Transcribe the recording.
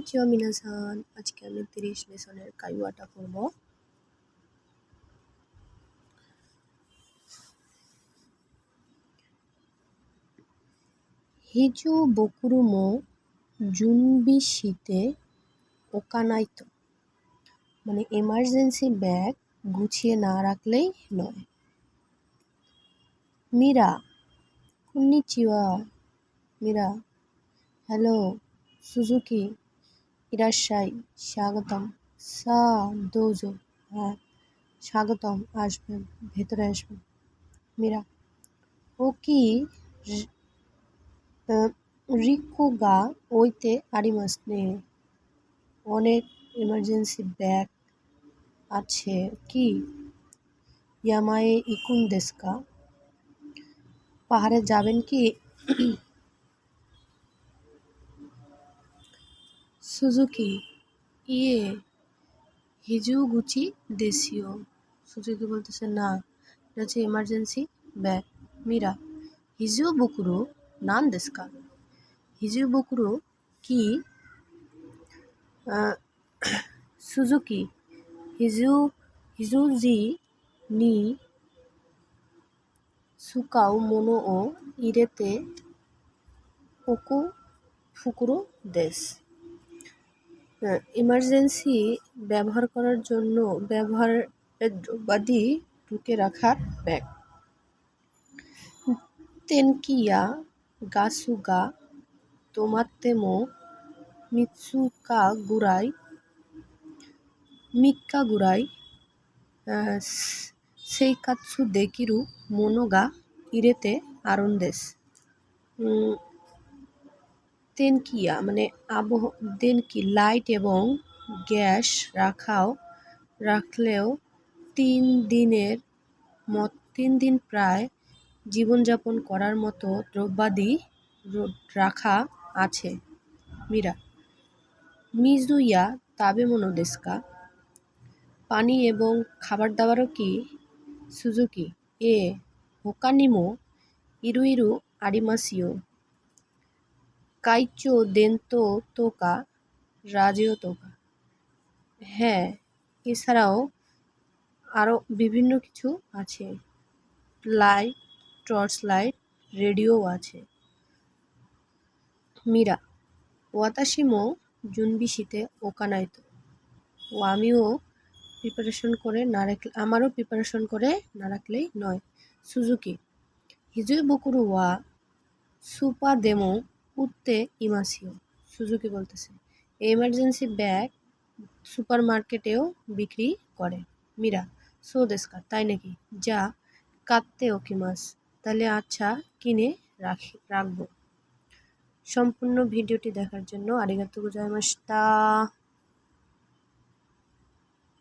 Konnichiwa মিনাসান, আজকে আমি 30 লেসনের কাইওয়াটা করব। হিজু বকুরু মো জুনবি শীতে ওকানাইতো, মানে এমার্জেন্সি ব্যাগ গুছিয়ে না রাখলেই নয়। মিরা, কন্নিচিওয়া। Mira, hello. সুজুকি, ইরাশ্শাই, স্বাগতম। সা দোজো, হ্যাঁ স্বাগতম, আসবেন, ভেতরে আসবেন। মিরা, ও কি রিকো গা ওইতে আরিমাস নে, অনেক এমার্জেন্সি ব্যাগ আছে কি? ইয়ামায়ে ইকুন দেসু কা, পাহাড়ে যাবেন কি? সুজুকি, ইয়ে হিজুগুচি দেশীয়। সুজুকি বলতেছে না, এটা হচ্ছে এমার্জেন্সি ব্যাগ। মিরা, হিজু বুকুরু নান দেসু কা, হিজু বুকুরু কি? সুজুকি, হিজুজি নি সুকাও মোনো ও ইরেতে ওকু ফুকুরো দেস, এমার্জেন্সি ব্যবহার করার জন্য ব্যবহারের দ্রব্যাদি ঢুকে রাখার ব্যাগ। তেনকিয়া গাসুগা তোমাত্তেমো মিক্কা গুরাই সেইকাৎসু দেকিরু মোনো গা ইরেতে আরন দেস। তেনকিয়া মানে দেনকি লাইট এবং গ্যাস রাখলেও 3 দিন প্রায় জীবনযাপন করার মতো দ্রব্যাদি রাখা আছে। মিরা, মিজুইয়া তাবেমোনো দেসু কা, পানি এবং খাবার দাবারও কি? সুজুকি, হোকানিমো ইরু আরিমাসিও, কাইচো দেনতো তোকা রাজেও তোকা, হ্যাঁ এছাড়াও আরও বিভিন্ন কিছু আছে। লাইট, টর্চ লাইট, রেডিও আছে। মিরা, ওয়াতাশি মো জুনবি শীতে ওকানাইতো, আমিও আমারও প্রিপারেশন করে না রাখলেই নয়। সুজুকি, হিজুই বুকুরু ওয়া সুপা দেমো উত্তে ইমাসিও। সুজুকি বলতেছে এমার্জেন্সি ব্যাগ সুপার মার্কেটেও বিক্রি করে। মিরা, সো দেসু কা, তাই নাকি, যা কাত্তে ওকিমাস, তাহলে আচ্ছা কিনে রাখবো। সম্পূর্ণ ভিডিওটি দেখার জন্য আরিগাতো গোজাইমাশিতা।